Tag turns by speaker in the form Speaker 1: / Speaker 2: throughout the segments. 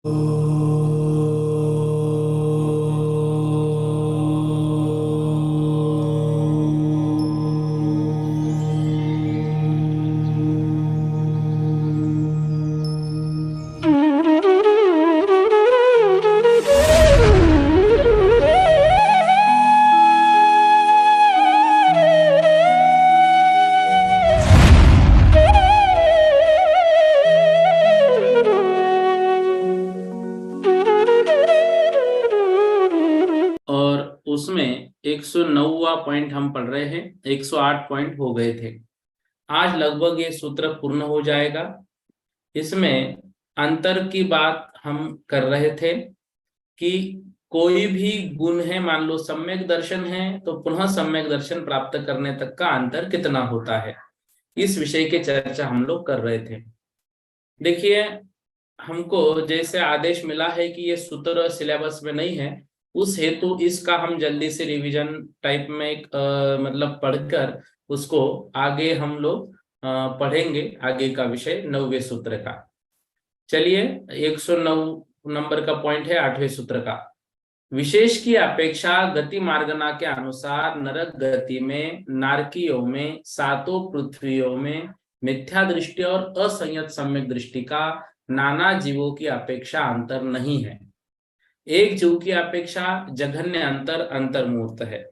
Speaker 1: और उसमें 109वां पॉइंट हम पढ़ रहे हैं। 108 पॉइंट हो गए थे। आज लगभग ये सूत्र पूर्ण हो जाएगा। इसमें अंतर की बात हम कर रहे थे कि कोई भी गुण है, मान लो सम्यक दर्शन है, तो पुनः सम्यक दर्शन प्राप्त करने तक का अंतर कितना होता है, इस विषय की चर्चा हम लोग कर रहे थे। देखिए, हमको जैसे आदेश मिला है कि ये सूत्र सिलेबस में नहीं है, उस हेतु इसका हम जल्दी से रिवीजन टाइप में मतलब पढ़कर उसको आगे हम लोग पढ़ेंगे। आगे का विषय 9वें सूत्र का। चलिए, 109 नंबर का पॉइंट है 8वें सूत्र का। विशेष की अपेक्षा गति मार्गना के अनुसार नरक गति में, नारकियों में, सातों पृथ्वियों में मिथ्या दृष्टि और असंयत सम्यक दृष्टि का नाना जीवों की अपेक्षा अंतर नहीं है। एक जीव की अपेक्षा जघन्य अंतर अंतर्मूर्त है।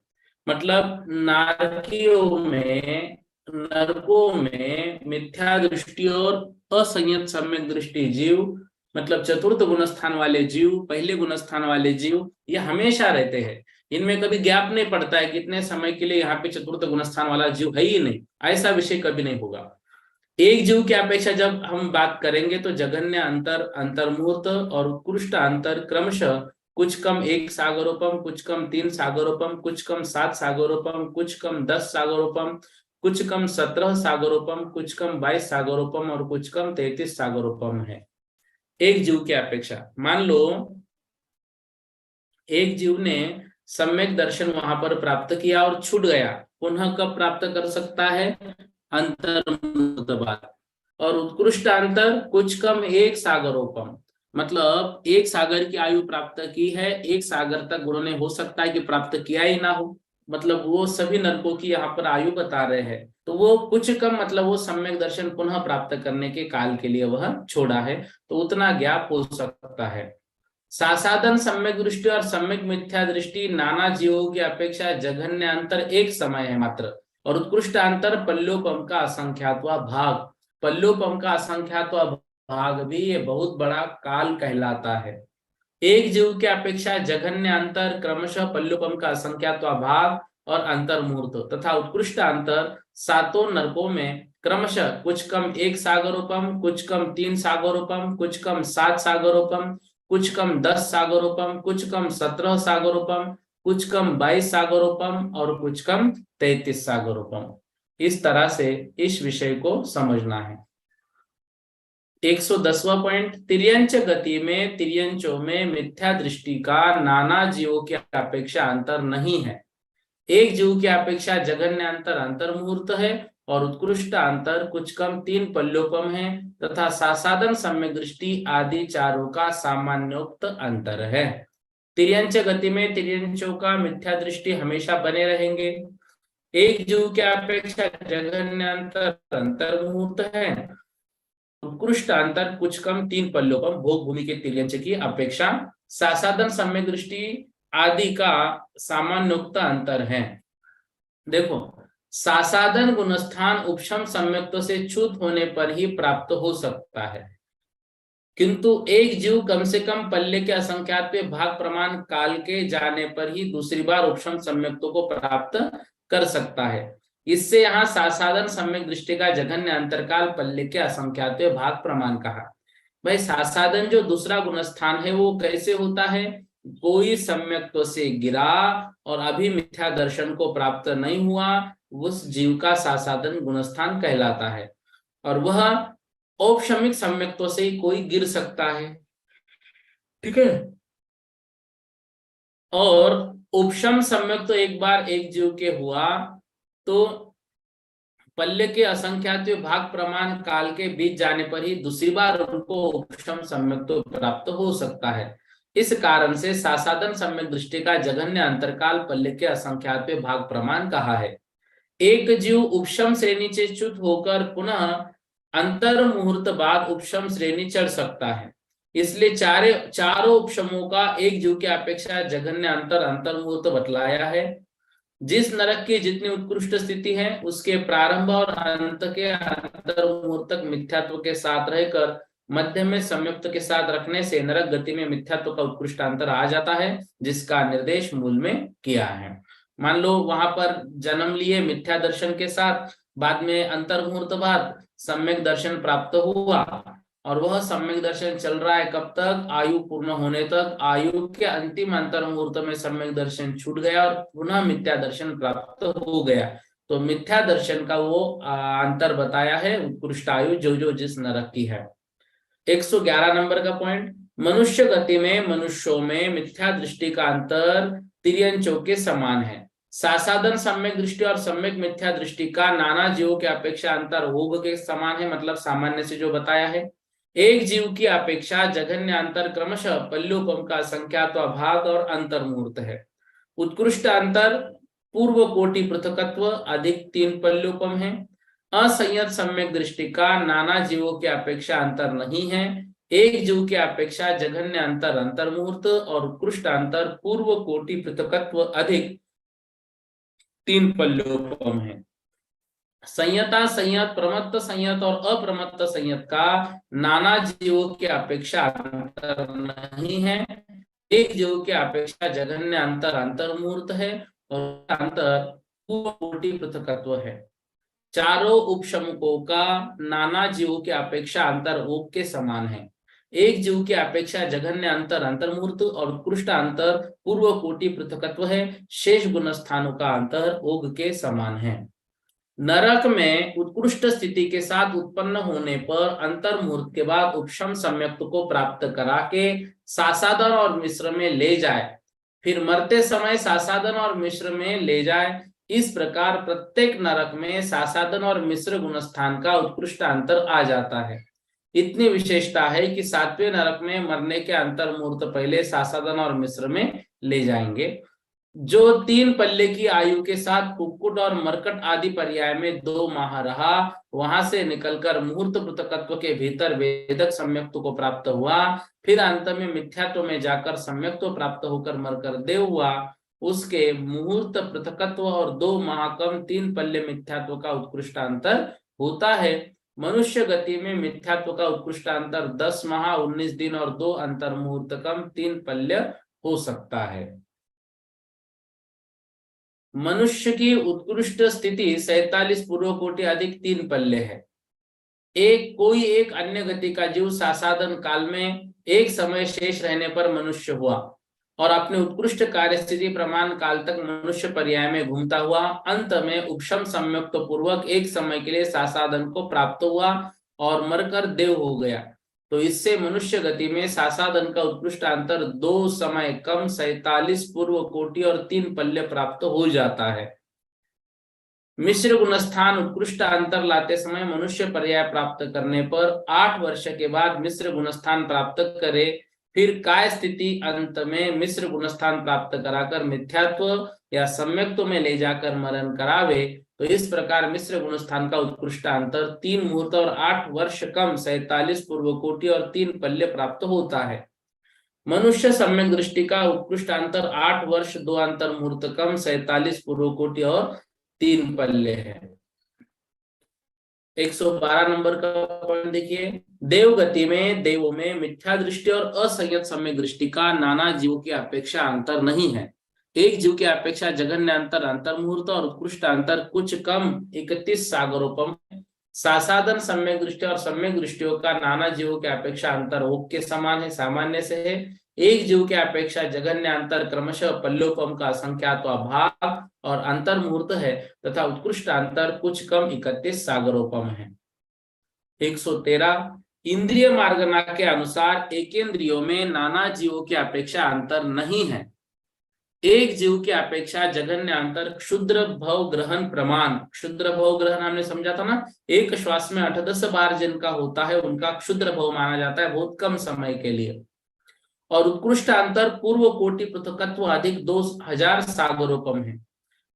Speaker 1: मतलब नारकियों में, नरकों में मिथ्या दृष्टि और असंयत सम्यक दृष्टि जीव, मतलब चतुर्थ गुणस्थान वाले जीव, पहले गुणस्थान वाले जीव, ये हमेशा रहते हैं। इनमें कभी गैप नहीं पड़ता है कितने समय के लिए यहाँ पे चतुर्थ गुणस्थान वाला जीव है ही नहीं, ऐसा विषय कभी नहीं होगा। एक जीव की अपेक्षा जब हम बात करेंगे तो जघन्य अंतर अंतर्मूर्त और उत्कृष्ट अंतर क्रमशः कुछ कम 1 सागरोपम, कुछ कम 3 सागरोपम, कुछ कम 7 सागरोपम, कुछ कम 10 सागरोपम, कुछ कम 17 सागरोपम, कुछ कम 22 सागरोपम और कुछ कम 33 सागरोपम है एक जीव की अपेक्षा। मान लो एक जीव ने सम्यक दर्शन वहां पर प्राप्त किया और छूट गया, पुनः कब प्राप्त कर सकता है? अंतर्मुक्त बात। और उत्कृष्ट अंतर कुछ कम 1 सागरोपम, मतलब 1 सागर की आयु प्राप्त की है, 1 सागर तक उन्होंने हो सकता है कि प्राप्त किया ही ना हो, मतलब वो सभी नरकों की यहाँ पर आयु बता रहे हैं, तो वो कुछ कम, मतलब वो सम्यक दर्शन पुनः प्राप्त करने के काल के लिए वह छोड़ा है, तो उतना ज्ञाप हो सकता है। सासाधन सम्यक दृष्टि और सम्यक मिथ्या दृष्टि नाना जीवों की अपेक्षा जघन्य अंतर एक समय है मात्र, और उत्कृष्ट अंतर पल्योपम का असंख्यात्वा भाग। पल्योपम का असंख्यात्वा भाग भी ये बहुत बड़ा काल कहलाता है। एक जीव की अपेक्षा जघन्य अंतर क्रमशः पल्योपम का असंख्यात्वा भाग और अंतर्मूर्त तथा उत्कृष्ट अंतर सातों नरकों में क्रमशः कुछ कम 1 सागरोपम, कुछ कम 3 सागरोपम, कुछ कम 7 सागरोपम, कुछ कम 10 सागरोपम, कुछ कम 17 सागरोपम, कुछ कम 22 सागरोपम और कुछ कम 33 सागरोपम। इस तरह से इस विषय को समझना है। 110वां पॉइंट, तिर्यंच गति में तिर्यंचों में मिथ्या दृष्टि का नाना जीवों की अपेक्षा अंतर नहीं है। एक जीव की अपेक्षा जघन्य अंतर अंतर्मुहूर्त है और उत्कृष्ट अंतर कुछ कम 3 पल्योपम है तथा सासाधन सम्यक दृष्टि आदि चारों का सामान्योक्त अंतर है। तिर्यंच गति में तिर्यंचों का मिथ्या दृष्टि हमेशा बने रहेंगे। एक जीव की अपेक्षा जघन्य अंतर अंतर्मुहूर्त है, उत्कृष्ट अंतर कुछ कम 3 पल्योपम भोग भूमि के तिर्यंच की अपेक्षा सासाधन सम्यक दृष्टि आदि का सामान्योक्त अंतर है। देखो, सासाधन गुणस्थान उपशम सम्यक्त्व से च्युत होने पर ही प्राप्त हो सकता है, किंतु एक जीव कम से कम पल्ले के असंख्यात पे भाग प्रमाण काल के जाने पर ही दूसरी बार उपशम सम्यक्त्व को प्राप्त कर सकता है। इससे यहाँ सासाधन सम्यक दृष्टि का जघन्य अंतरकाल पल्ले के असंख्यात पे भाग प्रमाण कहा। भाई, सासाधन जो दूसरा गुणस्थान है वो कैसे होता है? कोई सम्यक्त्व से गिरा और अभी मिथ्या दर्शन को प्राप्त नहीं हुआ, उस जीव का सासाधन गुणस्थान कहलाता है। और वह औपशमिक सम्यक्त्व से ही कोई गिर सकता है, ठीक है। और उपशम सम्यक तो एक बार एक जीव के हुआ तो पल्ले के असंख्यात भाग प्रमाण काल के बीत जाने पर ही दूसरी बार उनको उपशम सम्यक तो प्राप्त हो सकता है। इस कारण से सासाधन सम्यक दृष्टि का जघन्य अंतरकाल पल्ले के असंख्यात भाग प्रमाण कहा है। एक जीव उपशम श्रेणी से च्युत होकर पुनः अंतर मुहूर्त बाद उपशम श्रेणी चढ़ सकता है। इसलिए चारों उपशमों का एक जीव की अपेक्षा जघन्य अंतर मुहूर्त बतलाया है। जिस नरक की जितनी उत्कृष्ट स्थिति है उसके प्रारंभ और अंत के अंतर मुहूर्तक मिथ्यात्व के साथ रहकर मध्य में संयुक्त के साथ रखने से नरक गति में मिथ्यात्व का उत्कृष्ट अंतर आ जाता है, जिसका निर्देश मूल में किया है। मान लो वहां पर जन्म लिए मिथ्या दर्शन के साथ, बाद में अंतर मुहूर्त बाद सम्यक दर्शन प्राप्त हुआ, और वह सम्यक दर्शन चल रहा है कब तक? आयु पूर्ण होने तक। आयु के अंतिम अंतर मुहूर्त में सम्यक दर्शन छूट गया और पुनः मिथ्या दर्शन प्राप्त हो गया। तो मिथ्या दर्शन का वो अंतर बताया है, उत्कृष्ट आयु जो जो जिस नरक की है। 111 नंबर का पॉइंट, मनुष्य गति में मनुष्यों में मिथ्या दृष्टि का अंतर तिर्यंचों के समान है। सासाधन सम्यक दृष्टि और सम्यक मिथ्या दृष्टि का नाना जीवों की अपेक्षा अंतर होग के समान है, मतलब सामान्य से जो बताया है। एक जीव की अपेक्षा जघन्य अंतर क्रमशः पल्योपम का संख्यात भाग और अंतर मुहूर्त है। उत्कृष्ट अंतर पूर्व कोटि पृथकत्व अधिक 3 पल्योपम है। असंयत सम्यक दृष्टि का नाना जीवों की अपेक्षा अंतर नहीं है। एक जीव की अपेक्षा जघन्य अंतर मुहूर्त और उत्कृष्ट अंतर पूर्व कोटि पृथकत्व अधिक 3 पल्योपम है। संयता संयत, प्रमत्त संयत और अप्रमत्त संयत का नाना जीवों की अपेक्षा अंतर नहीं है। एक जीव की अपेक्षा जघन्य अंतर मुहूर्त है और अंतर पूर्व कोटि पृथकत्व है। चारों उपशमकों का नाना जीवों की अपेक्षा अंतर ओग के समान है। एक जीव की अपेक्षा जघन्य अंतर मुहूर्त और उत्कृष्ट अंतर पूर्व कोटि पृथकत्व है। शेष गुण स्थानों का अंतर ओग के समान है। नरक में उत्कृष्ट स्थिति के साथ उत्पन्न होने पर अंतर मुहूर्त के बाद उपशम सम्यक्त को प्राप्त करा के सासाधन और मिश्र में ले जाए, फिर मरते समय सासाधन और मिश्र में ले जाए। इस प्रकार प्रत्येक नरक में सासाधन और मिश्र गुणस्थान का उत्कृष्ट अंतर आ जाता है। इतनी विशेषता है कि 7वें नरक में मरने के अंतर मुहूर्त पहले सासाधन और मिश्र में ले जाएंगे। जो 3 पल्ले की आयु के साथ कुक्कुट और मरकट आदि पर्याय में 2 माह रहा, वहां से निकलकर मुहूर्त पृथकत्व के भीतर वेदक सम्यक्त्व को प्राप्त हुआ, फिर अंत में मिथ्यात्व में जाकर सम्यक्त्व प्राप्त होकर मरकर देव हुआ, उसके मुहूर्त पृथकत्व और 2 माह कम 3 पल्ले मिथ्यात्व का उत्कृष्ट अंतर होता है। मनुष्य गति में मिथ्यात्व का उत्कृष्ट अंतर 10 माह 19 दिन और 2 अंतर मुहूर्त कम 3 पल्य हो सकता है। मनुष्य की उत्कृष्ट स्थिति 47 पूर्व कोटि अधिक 3 पल्ले है। कोई एक अन्य गति का जीव सासाधन काल में एक समय शेष रहने पर मनुष्य हुआ और अपने उत्कृष्ट कार्य स्थिति प्रमाण काल तक मनुष्य पर्याय में घूमता हुआ अंत में उपशम सम्यक्त पूर्वक एक समय के लिए सासाधन को प्राप्त हुआ और मरकर देव हो गया। तो इससे मनुष्य गति में सासाधन का उत्कृष्ट अंतर 2 समय कम 47 पूर्व कोटि और 3 पल्य प्राप्त हो जाता है। मिश्र गुणस्थान उत्कृष्ट अंतर लाते समय मनुष्य पर्याय प्राप्त करने पर 8 वर्ष के बाद मिश्र गुणस्थान प्राप्त करे, फिर काय स्थिति अंत में मिश्र गुणस्थान प्राप्त कराकर मिथ्यात्व या सम्यक्त्व में ले जाकर मरण करावे। तो इस प्रकार मिश्र गुणस्थान का उत्कृष्ट अंतर 3 मुहूर्त और 8 वर्ष कम 47 पूर्व कोटि और 3 पल्य प्राप्त होता है। मनुष्य सम्यक दृष्टि का उत्कृष्ट अंतर 8 वर्ष 2 अंतर मुहूर्त कम 47 पूर्व कोटि और 3 पल्ले है। 112 नंबर का पॉइंट देखिए, देव गति में देवों में मिथ्या दृष्टि और असंयत सम्यक दृष्टि का नाना जीवों की अपेक्षा अंतर नहीं है। एक जीव की अपेक्षा जघन्य अंतर मुहूर्त और उत्कृष्ट अंतर कुछ कम 31 सागरोपम। सासाधन सम्यक दृष्टि और सम्यक दृष्टियों का नाना जीवों की अपेक्षा अंतर ओक के समान है, सामान्य से है। एक जीव की अपेक्षा जघन्य अंतर क्रमशः पल्योपम का संख्यात भाग और अंतर मुहूर्त है तथा उत्कृष्ट अंतर कुछ कम 31 सागरोपम है। 113 इंद्रिय मार्गना के अनुसार एकेंद्रियों में नाना जीवों की अपेक्षा अंतर नहीं है। एक जीव की अपेक्षा जघन्य अंतर क्षुद्र भव ग्रहण प्रमाण। क्षुद्र भव ग्रहण हमने समझा था ना, एक श्वास में 8-10 बार जिनका होता है उनका क्षुद्र भव माना जाता है, बहुत कम समय के लिए। और उत्कृष्ट अंतर पूर्व कोटि पृथकत्व अधिक 2000 सागरोपम है।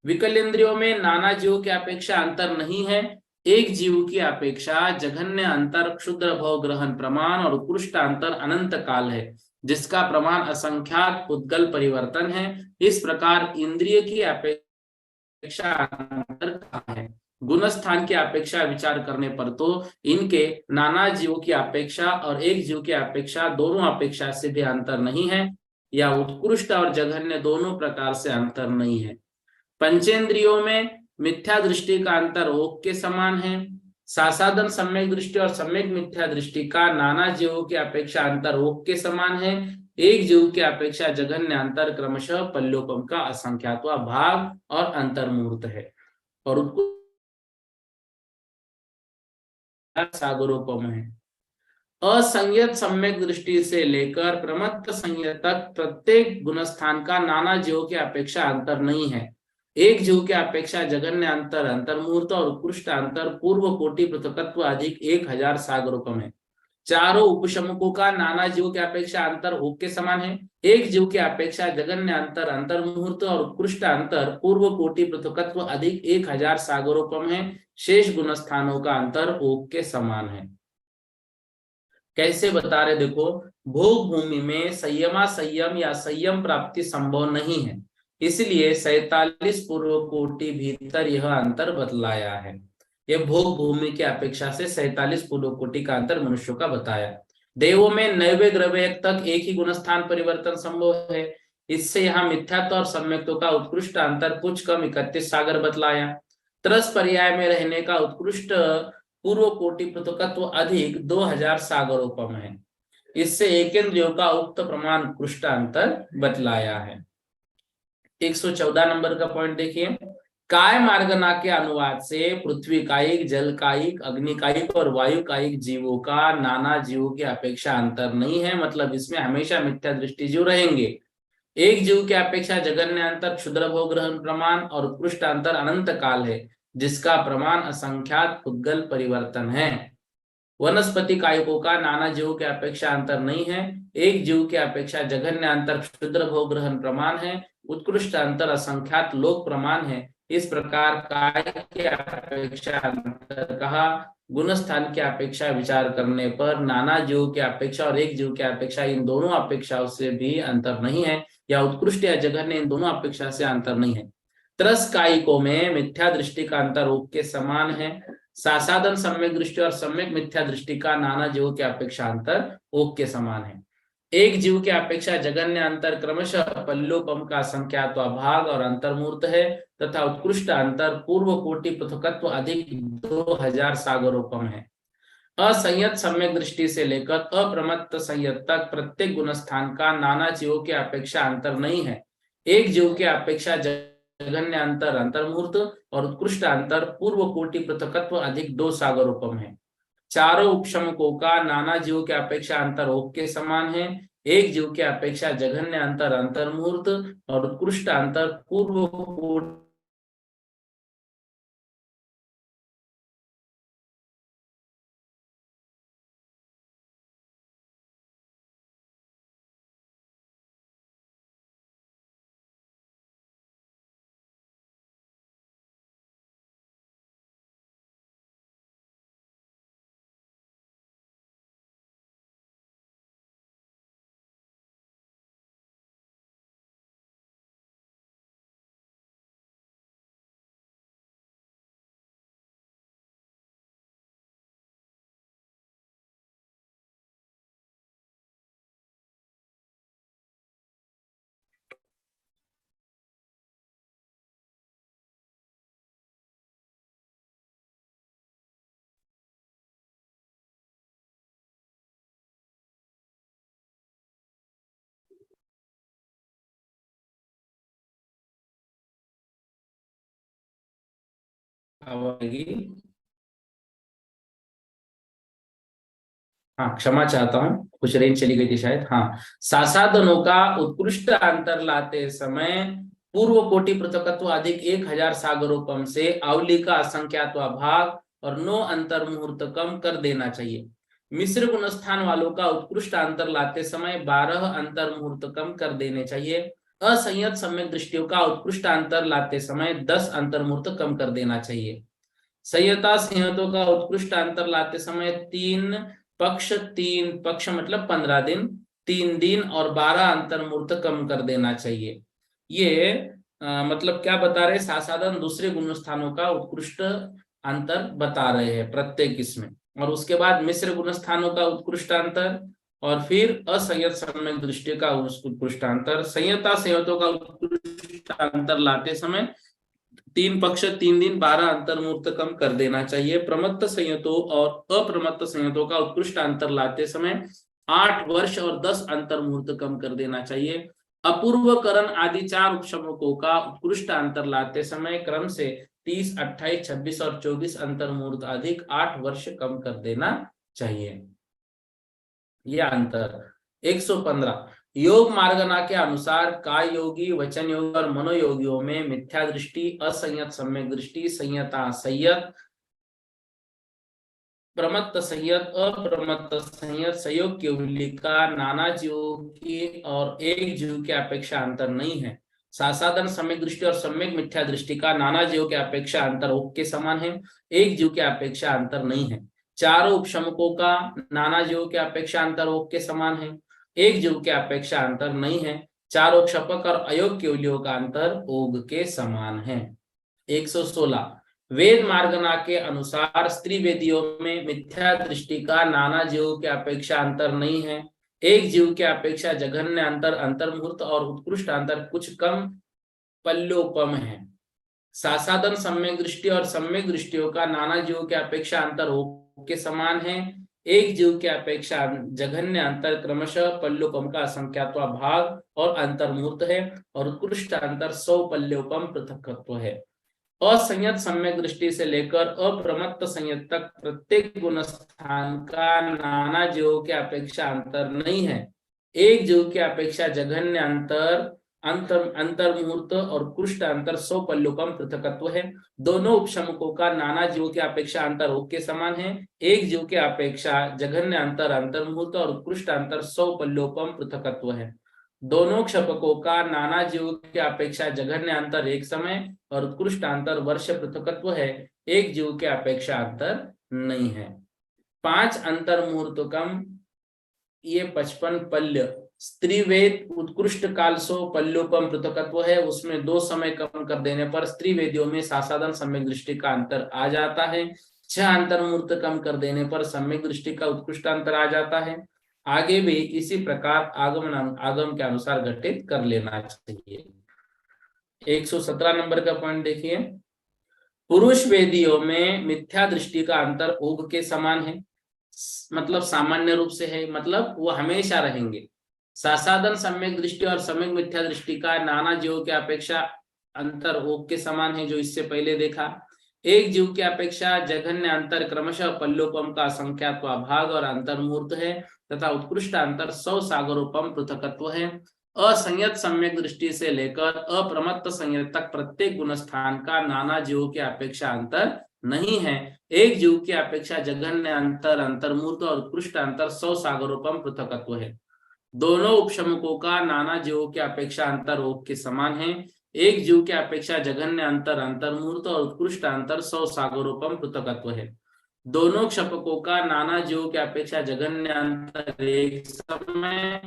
Speaker 1: विकल इंद्रियों में नाना जीवों की अपेक्षा अंतर नहीं है, एक जीव की अपेक्षा जघन्य अंतर क्षुद्र भव ग्रहण प्रमाण और उत्कृष्ट अंतर अनंत काल है, जिसका प्रमाण असंख्यात उद्गल परिवर्तन है। इस प्रकार इंद्रिय की अपेक्षा अंतर कहाँ है? गुण स्थान की अपेक्षा विचार करने पर तो इनके नाना जीवों की अपेक्षा और एक जीव की अपेक्षा दोनों अपेक्षा से भी अंतर नहीं है, या उत्कृष्ट और जघन्य दोनों प्रकार से अंतर नहीं है। पंचेंद्रियों में मिथ्या दृष्टि का अंतर ओक के समान है। सासाधन सम्यक दृष्टि और सम्यक मिथ्या दृष्टि का नाना जीवों की अपेक्षा अंतर ओक के समान है। एक जीव की अपेक्षा जघन्य अंतर क्रमशः पल्योपम का असंख्यात्वा भाग और अंतर्मूर्त है। और उसको सागरोपम है। असंयत सम्यक दृष्टि से लेकर प्रमत्त संयत तक प्रत्येक गुणस्थान का नाना जीवों की अपेक्षा अंतर नहीं है। एक जीव की अपेक्षा जघन्य अंतर अंतर्मूर्त और उत्कृष्ट अंतर पूर्व कोटि पृथकत्व अधिक 1000 सागरोपम है। चारों उपशमकों का नाना जीव की अपेक्षा अंतर ओक के समान है। एक जीव की अपेक्षा जघन्य अंतर अंतर्मुहूर्त और उत्कृष्ट अंतर पूर्व कोटि पृथकत्व अधिक 1000 सागरोपम है। शेष गुण स्थानों का अंतर ओक के समान है। कैसे बता रहे देखो, भोग भूमि में संयमा संयम या संयम प्राप्ति संभव नहीं है, इसलिए 47 पूर्व कोटि भीतर यह अंतर बतलाया है। यह भोग भूमि की अपेक्षा से 47 पूर्व कोटि का अंतर मनुष्यों का बताया। देवों में नैवे ग्रव्य तक एक ही गुणस्थान परिवर्तन संभव है, इससे यहाँ मिथ्यात्व और सम्यक्त्व का उत्कृष्ट अंतर कुछ कम 31 सागर बतलाया। तरस पर्याय में रहने का उत्कृष्ट पूर्व कोटि पृथकत्व अधिक 2000 सागरोपम है, इससे एकेंद्रियों का उक्त प्रमाण उत्कृष्ट अंतर बतलाया है। 114 नंबर का पॉइंट देखिए, काय मार्गना के अनुवाद से पृथ्वी कायिक, जल कायिक, अग्नि कायिक और वायु कायिक जीवों का नाना जीवों की अपेक्षा अंतर नहीं है, मतलब इसमें हमेशा मिथ्या दृष्टि जीव रहेंगे। एक जीव की अपेक्षा जगन्य अंतर क्षुद्र भोग ग्रहण प्रमाण और उत्कृष्ट अंतर अनंत काल है, जिसका प्रमाण असंख्यात उद्गल परिवर्तन है। वनस्पति कायिकों का नाना जीवों की अपेक्षा अंतर नहीं है, एक जीव की अपेक्षा जघन्य अंतर क्षुद्र भोग ग्रहण प्रमाण है, उत्कृष्ट अंतर असंख्यात लोक प्रमाण है। इस प्रकार काय की अपेक्षा अंतर कहा। गुण स्थान की अपेक्षा विचार करने पर नाना जीवों की अपेक्षा और एक जीव की अपेक्षा इन दोनों अपेक्षाओं से भी अंतर नहीं है, या उत्कृष्ट या जघन्य इन दोनों अपेक्षा से अंतर नहीं है। त्रस कायिकों में मिथ्या दृष्टि का अंतर ओक के समान है। सासाधन सम्यक दृष्टि और सम्यक मिथ्या दृष्टि का नाना जीवों की अपेक्षा अंतर ओक के समान है। एक जीव की अपेक्षा जघन्य अंतर क्रमशः पल्लोपम का संख्यात्वा भाग और अंतर्मूर्त है, तथा उत्कृष्ट अंतर पूर्व कोटि पृथकत्व अधिक 2000 सागरोपम है। असंयत सम्यक दृष्टि से लेकर अप्रमत्त संयत तक प्रत्येक गुणस्थान का नाना जीवों की अपेक्षा अंतर नहीं है। एक जीव की अपेक्षा जघन्य अंतर अंतर्मूर्त और उत्कृष्ट अंतर पूर्व कोटि पृथकत्व अधिक 2 सागरोपम है। चारों उपशमकों का नाना जीव की अपेक्षा अंतर ओक के समान है। एक जीव की अपेक्षा जघन्य अंतर अंतर्मूर्त और उत्कृष्ट अंतर पूर्व कोटि आएगी। हाँ क्षमा चाहता हूँ, कुछ रेंज चली गई थी शायद। हाँ, सासाधनों का उत्कृष्ट अंतर लाते समय पूर्व कोटि पृथकत्व अधिक 1000 सागरोपम से अवली का असंख्यात्वा भाग और 9 अंतर मुहूर्त कम कर देना चाहिए। मिश्र गुणस्थान वालों का उत्कृष्ट अंतर लाते समय 12 अंतर मुहूर्त कम कर देने चाहिए। असंयत सम्यक दृष्टियों का उत्कृष्ट अंतर लाते समय 10 अंतर मुहूर्त कम कर देना चाहिए। संयता संयतों का उत्कृष्ट अंतर लाते समय 3 पक्ष मतलब 15 दिन, 3 दिन और 12 अंतर मुहूर्त कम कर देना चाहिए। ये मतलब क्या बता रहे, सासाधन दूसरे गुण स्थानों का उत्कृष्ट अंतर बता रहे हैं प्रत्येक इसमें, और उसके बाद मिश्र गुण स्थानों का उत्कृष्ट अंतर, और फिर असंयत सम्यक दृष्टि का उत्कृष्ट अंतर। संयता संयतों का उत्कृष्ट अंतर लाते समय 3 पक्ष 3 दिन 12 अंतर मुहूर्त कम कर देना चाहिए। प्रमत्त संयतों और अप्रमत्त संयतों का उत्कृष्ट अंतर लाते समय 8 वर्ष और 10 अंतर मुहूर्त कम कर देना चाहिए। अपूर्वकरण आदि 4 उपशमकों का उत्कृष्ट अंतर लाते समय क्रम से 30, 28, 26 और 24 अंतर मुहूर्त अधिक 8 वर्ष कम कर देना चाहिए। यह अंतर 115 योग मार्गना के अनुसार काय योगी, वचन योगी और मनोयोगियों में मिथ्या दृष्टि, असंयत सम्यक दृष्टि, संयता संयत, प्रमत्त संयत, अप्रमत्त संयत, संयोग की उल्ली का नाना जीवों की और एक जीव की अपेक्षा अंतर नहीं है। सासाधन सम्यक दृष्टि और सम्यक मिथ्या दृष्टि का नाना जीवों की अपेक्षा अंतर ओक के समान है, एक जीव की अपेक्षा अंतर नहीं है। चारों उपशमकों का नाना जीवों की अपेक्षा अंतर ओक के समान है, एक जीव की अपेक्षा अंतर नहीं है। चारों क्षपक और अयोग के उल्लियों का अंतर ओग के समान है। 116 वेद मार्गना के अनुसार स्त्री वेदियों में मिथ्या दृष्टि का नाना जीवों की अपेक्षा अंतर नहीं है, एक जीव की अपेक्षा जघन्य अंतर अंतर मुहूर्त और उत्कृष्ट अंतर कुछ कम पल्योपम है। सासाधन सम्यक दृष्टि और सम्यक दृष्टियों का नाना जीवों की अपेक्षा अंतर के समान है, एक जीव की अपेक्षा जघन्य अंतर क्रमशः पल्योपम का असंख्यात्वा भाग और अंतर मुहूर्त है, और उत्कृष्ट अंतर 100 पल्योपम पृथकत्व है। असंयत सम्यक दृष्टि से लेकर अप्रमत्त संयत तक प्रत्येक गुण स्थान का नाना जीवों की अपेक्षा अंतर नहीं है, एक जीव की अपेक्षा जघन्य अंतर अंतर मुहूर्त और उत्कृष्ट अंतर 100 पल्योपम पृथकत्व है। दोनों उपशमकों का नाना जीवों की अपेक्षा अंतर ओक के समान है, एक जीव की अपेक्षा जघन्य अंतर अंतर मुहूर्त और उत्कृष्ट अंतर 100 पल्योपम पृथकत्व है। दोनों क्षपकों का नाना जीव की अपेक्षा जघन्य अंतर एक समय और उत्कृष्ट अंतर वर्ष पृथकत्व है, एक जीव की अपेक्षा अंतर नहीं है। 5 अंतर मुहूर्त कम, ये 55 पल्य स्त्रीवेद उत्कृष्ट काल 100 पल्योपम पृथकत्व है, उसमें 2 समय कम कर देने पर स्त्री वेदियों में सासाधन सम्यक दृष्टि का अंतर आ जाता है। 6 अंतर मुहूर्त कम कर देने पर सम्यक दृष्टि का उत्कृष्ट अंतर आ जाता है। आगे भी इसी प्रकार आगम के अनुसार घटित कर लेना चाहिए। 117 नंबर का पॉइंट देखिए, पुरुष वेदियों में मिथ्या दृष्टि का अंतर ओघ के समान है, मतलब सामान्य रूप से है, मतलब वो हमेशा रहेंगे। सासाधन सम्यक दृष्टि और सम्यक मिथ्या दृष्टि का नाना जीवों की अपेक्षा अंतर ओघ के समान है, जो इससे पहले देखा। एक जीव की अपेक्षा जघन्य अंतर क्रमशः पल्योपम का असंख्यात्वा भाग और अंतर मुहूर्त है, तथा उत्कृष्ट अंतर 100 सागरोपम पृथकत्व है। असंयत सम्यक दृष्टि से लेकर अप्रमत्त संयत तक प्रत्येक गुण स्थान का नाना जीवों की अपेक्षा अंतर नहीं है, एक जीव की अपेक्षा जघन्य अंतर अंतर मुहूर्त और उत्कृष्ट अंतर 100 सागरोपम पृथकत्व है। दोनों उपशमकों का नाना जीवों की अपेक्षा अंतर ओघ के समान है, एक जीव की अपेक्षा जघन्य अंतर अंतर मुहूर्त और उत्कृष्ट अंतर 100 सागरोपम पृथकत्व है। दोनों क्षपकों का नाना जीवों की अपेक्षा जघन्य अंतर एक समय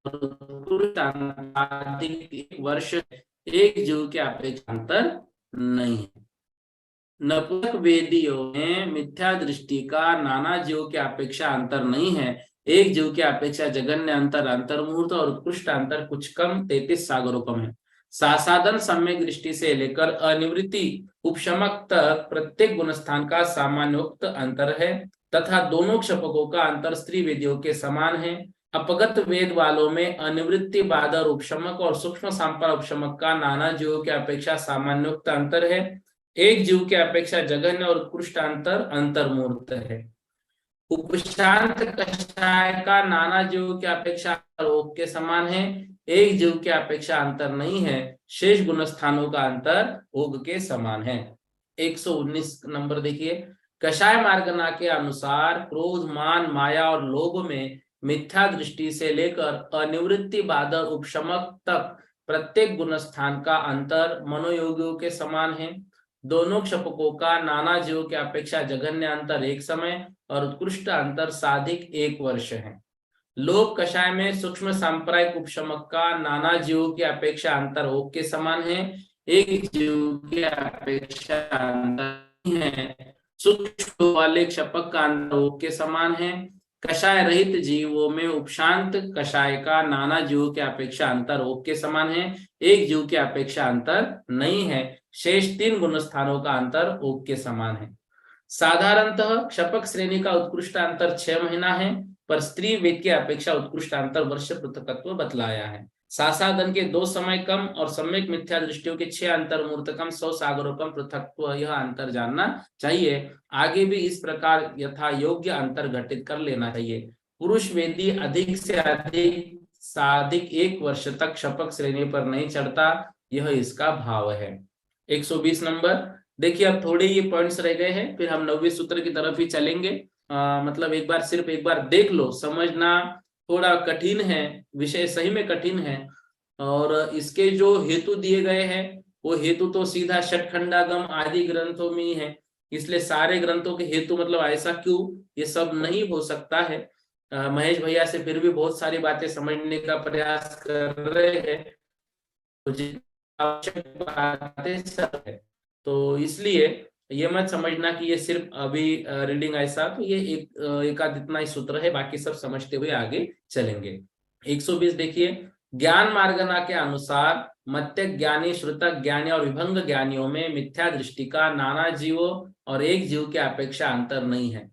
Speaker 1: और उत्कृष्ट अंतर एक वर्ष, एक जीव की अपेक्षा अंतर नहीं है। नपुंसक वेदियों में मिथ्या दृष्टि का नाना जीव की अपेक्षा अंतर नहीं है, एक जीव की अपेक्षा जघन्य अंतर अंतर मुहूर्त और उत्कृष्ट अंतर कुछ कम 33 सागरोपम है। सासाधन सम्यक दृष्टि से लेकर अनिवृत्ति उपशमक तक प्रत्येक गुणस्थान का सामान्योक्त अंतर है, तथा दोनों क्षपकों का अंतर स्त्री वेदियों के समान है। अपगत वेद वालों में अनिवृत्ति बादर उपशमक और सूक्ष्म सांपर उपशमक का नाना जीवों की अपेक्षा सामान्योक्त अंतर है, एक जीव की अपेक्षा जघन्य और उत्कृष्ट अंतर अंतर्मूर्त है। उपशांत कषाय का नाना जीवों की अपेक्षा ओक के समान है, एक जीव की अपेक्षा अंतर नहीं है, शेष गुण स्थानों का अंतर ओग के समान है। 119 नंबर देखिए, कषाय मार्गना के अनुसार क्रोध, मान, माया और लोभ में मिथ्या दृष्टि से लेकर अनिवृत्ति, बाधक, उपशमक तक प्रत्येक गुण स्थान का अंतर मनोयोगियों के समान है। दोनों क्षपकों का नाना जीवों की अपेक्षा जघन्य अंतर एक समय और उत्कृष्ट अंतर साधिक 1 वर्ष है। लोभ कषाय में सूक्ष्म सांप्रदायिक उपशमक का नाना जीवों की अपेक्षा अंतर ओक के समान है, एक जीव की अपेक्षा अंतर है। सूक्ष्म वाले क्षपक का अंतर ओक के समान है। कषाय रहित जीवों में उपशांत कषाय का नाना जीवों की अपेक्षा अंतर ओक के समान है, एक जीव की अपेक्षा अंतर नहीं है, शेष 3 गुण स्थानों का अंतर ओक के समान है। साधारणतः क्षपक श्रेणी का उत्कृष्ट अंतर 6 महीना है, पर स्त्री वेद की अपेक्षा उत्कृष्ट अंतर वर्ष पृथकत्व बतलाया है। सासाधन के 2 समय कम और सम्यक मिथ्या दृष्टियों के 6 अंतर मूर्तकम 100 सागरोपम पृथकत्व, यह अंतर जानना चाहिए। आगे भी इस प्रकार यथा योग्य अंतर घटित कर लेना चाहिए। पुरुष वेदी अधिक से अधिक साधिक 1 वर्ष तक क्षपक श्रेणी पर नहीं चढ़ता, यह इसका भाव है। 120 नंबर देखिए, अब थोड़े ये पॉइंट्स रह गए हैं, फिर हम 9वें सूत्र की तरफ ही चलेंगे। मतलब सिर्फ एक बार देख लो, समझना थोड़ा कठिन है, विषय सही में कठिन है। और इसके जो हेतु दिए गए हैं वो हेतु तो सीधा षटखंडागम आदि ग्रंथों में ही है, इसलिए सारे ग्रंथों के हेतु मतलब ऐसा क्यों, ये सब नहीं हो सकता है। महेश भैया से फिर भी बहुत सारी बातें समझने का प्रयास कर रहे हैं, तो आवश्यक बातें सब है, तो इसलिए ये मत समझना कि ये सिर्फ अभी रीडिंग ऐसा, तो ये एक आध इतना ही सूत्र है, बाकी सब समझते हुए आगे चलेंगे। 120 देखिए, ज्ञान मार्गना के अनुसार मत्य ज्ञानी, श्रुतक ज्ञानी और विभंग ज्ञानियों में मिथ्या दृष्टि का नाना जीवों और एक जीव की अपेक्षा अंतर नहीं है।